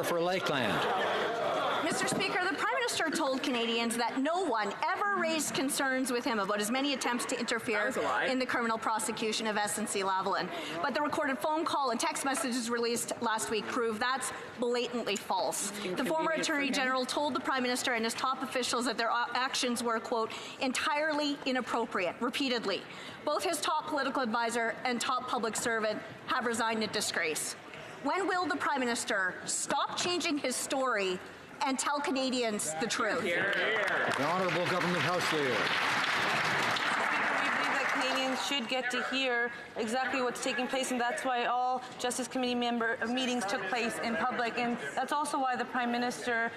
For Lakeland. Mr. Speaker, the Prime Minister told Canadians that no one ever raised concerns with him about his many attempts to interfere in the criminal prosecution of SNC-Lavalin. But the recorded phone call and text messages released last week prove that's blatantly false. The former Attorney General told the Prime Minister and his top officials that their actions were, quote, entirely inappropriate, repeatedly. Both his top political advisor and top public servant have resigned in disgrace. When will the Prime Minister stop changing his story and tell Canadians the truth? The Honourable Government House Leader. Canadians should get to hear exactly what's taking place, and that's why all Justice Committee meetings took place in public, and that's also why the Prime Minister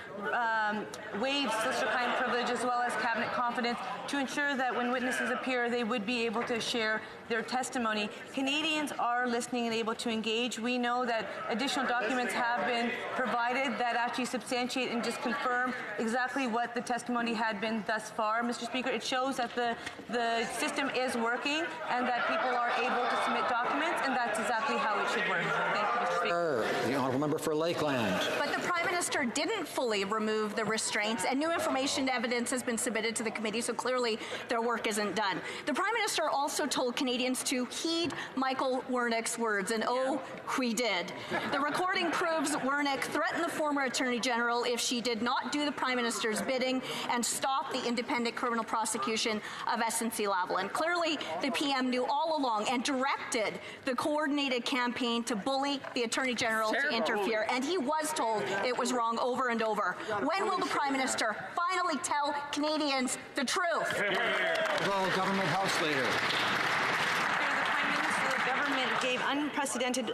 waived solicitor-client privilege as well as cabinet confidence to ensure that when witnesses appear, they would be able to share their testimony. Canadians are listening and able to engage. We know that additional documents have been provided that actually substantiate and just confirm exactly what the testimony had been thus far. Mr. Speaker, it shows that the system is working and that people are able to submit documents, and that's exactly how it should work. Thank you, Mr. Speaker. The Honourable Member for Lakeland. But the Prime Minister didn't fully remove the restraints, and new information evidence has been submitted to the committee, so clearly their work isn't done. The Prime Minister also told Canadians to heed Michael Wernick's words, and oh, we did. The recording proves Wernick threatened the former Attorney General if she did not do the Prime Minister's bidding and stop the independent criminal prosecution of SNC-Lavalin. Clearly, the PM knew all along and directed the coordinated campaign to bully the Attorney General to interfere, and he was told it was wrong over and over. When will the Prime Minister finally tell Canadians the truth? Well, Government House Leader. Gave unprecedented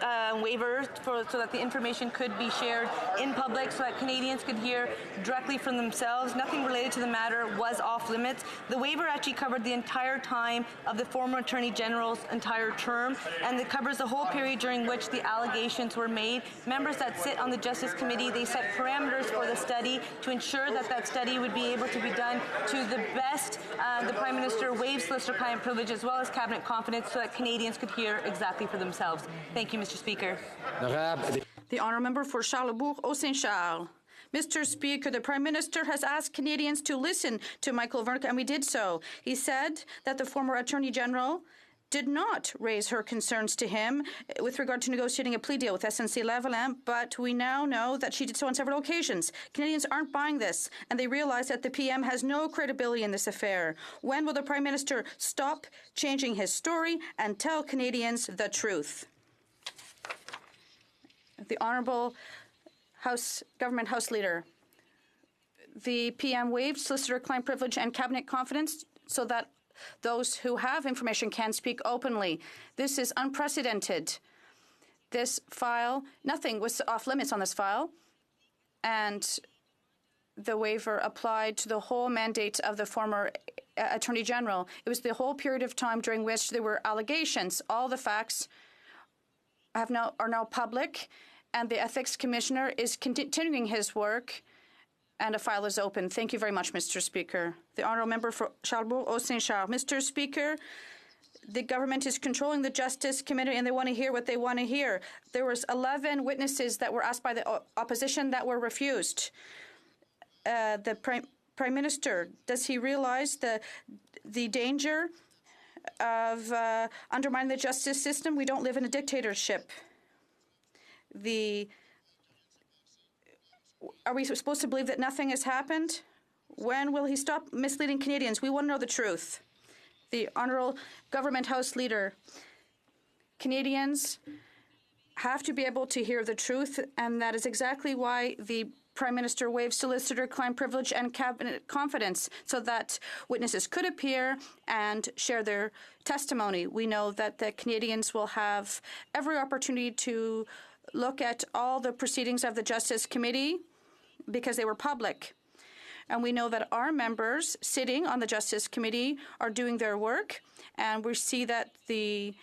waivers so that the information could be shared in public so that Canadians could hear directly from themselves. Nothing related to the matter was off limits. The waiver actually covered the entire time of the former Attorney General's entire term, and it covers the whole period during which the allegations were made. Members that sit on the Justice Committee, they set parameters for the study to ensure that that study would be able to be done to the best. The Prime Minister waived solicitor-client privilege as well as cabinet confidence so that Canadians could hear exactly for themselves. Thank you, Mr. Speaker. The Honourable Member for Charlebourg-Saint-Charles. Mr. Speaker, the Prime Minister has asked Canadians to listen to Michael Wernick, and we did so. He said that the former Attorney General did not raise her concerns to him with regard to negotiating a plea deal with SNC-Lavalin, but we now know that she did so on several occasions. Canadians aren't buying this, and they realize that the PM has no credibility in this affair. When will the Prime Minister stop changing his story and tell Canadians the truth? The Honourable Government House Leader. The PM waived solicitor-client privilege and cabinet confidence so that those who have information can speak openly. This is unprecedented. This file, nothing was off limits on this file, and the waiver applied to the whole mandate of the former Attorney General. It was the whole period of time during which there were allegations. All the facts are now public, and the Ethics Commissioner is continuing his work, and a file is open. Thank you very much, Mr. Speaker. The Honourable Member for Charlebourg-Saint-Charles. Mr. Speaker, the government is controlling the Justice Committee, and they want to hear what they want to hear. There was 11 witnesses that were asked by the opposition that were refused. The Prime Minister, does he realize the danger of undermining the justice system? We don't live in a dictatorship. Are we supposed to believe that nothing has happened? When will he stop misleading Canadians? We want to know the truth. The Honourable Government House Leader. Canadians have to be able to hear the truth, and that is exactly why the Prime Minister waived solicitor-client privilege and cabinet confidence so that witnesses could appear and share their testimony. We know that the Canadians will have every opportunity to look at all the proceedings of the Justice Committee because they were public. And we know that our members sitting on the Justice Committee are doing their work, and we see that the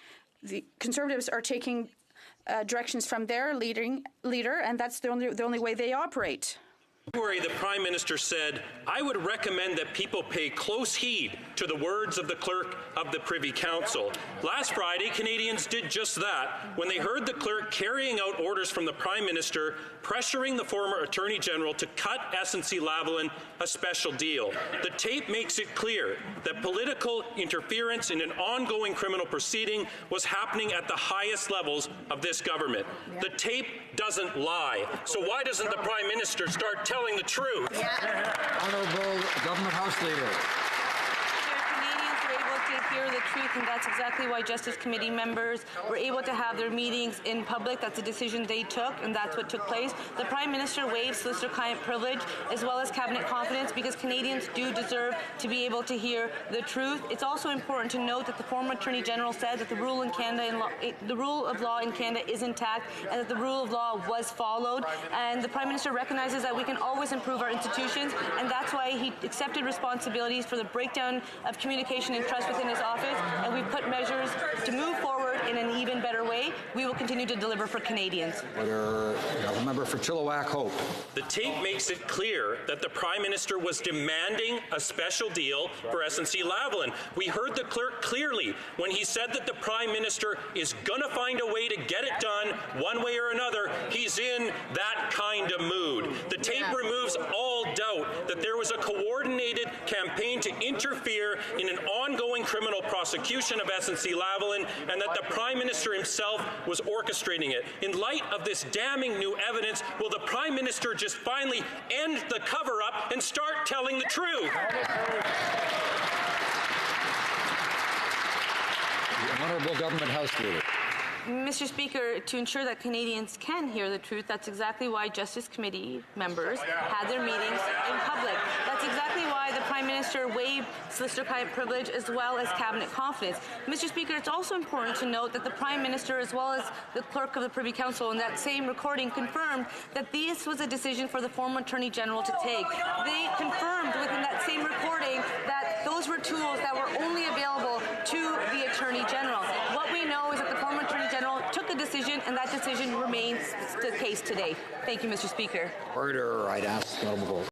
Conservatives are taking directions from their leader, and that's the only way they operate. February, the Prime Minister said, "I would recommend that people pay close heed to the words of the Clerk of the Privy Council." Last Friday, Canadians did just that when they heard the Clerk carrying out orders from the Prime Minister pressuring the former Attorney General to cut SNC-Lavalin a special deal. The tape makes it clear that political interference in an ongoing criminal proceeding was happening at the highest levels of this government. The tape doesn't lie. So why doesn't the Prime Minister start telling the truth? Honourable Government House Leader. Canadians were able to hear the truth, and that's exactly why Justice Committee members were able to have their meetings in public. That's a decision they took, and that's what took place. The Prime Minister waived solicitor-client privilege as well as cabinet confidence because Canadians do deserve to be able to hear the truth. It's also important to note that the former Attorney General said that the rule in Canada, the rule of law in Canada is intact, and that the rule of law was followed. And the Prime Minister recognizes that we can always improve our institutions, and that's why he accepted responsibilities for the breakdown of communication and trust within his office, and we've put measures to move forward in an even better way. We will continue to deliver for Canadians. Order. The member for Chilliwack Hope. The tape makes it clear that the Prime Minister was demanding a special deal for SNC-Lavalin. We heard the Clerk clearly when he said that the Prime Minister is going to find a way to get it done one way or another. He's in that kind of mood. The tape removes all doubt that there was a coordinated campaign to interfere in an ongoing criminal prosecution of SNC-Lavalin, and that the Prime Minister himself was orchestrating it. In light of this damning new evidence, will the Prime Minister just finally end the cover-up and start telling the truth? The Honourable Government House Leader. Mr. Speaker, to ensure that Canadians can hear the truth, that's exactly why Justice Committee members had their meetings in public. That's exactly why the Prime Minister waived solicitor-client privilege as well as cabinet confidence. Mr. Speaker, it's also important to note that the Prime Minister as well as the Clerk of the Privy Council in that same recording confirmed that this was a decision for the former Attorney General to take. They confirmed within that same recording that those were tools that were only available to the Attorney General. What we know is that the former Attorney General took a decision, and that decision remains the case today. Thank you, Mr. Speaker. Order. I'd ask the Honourable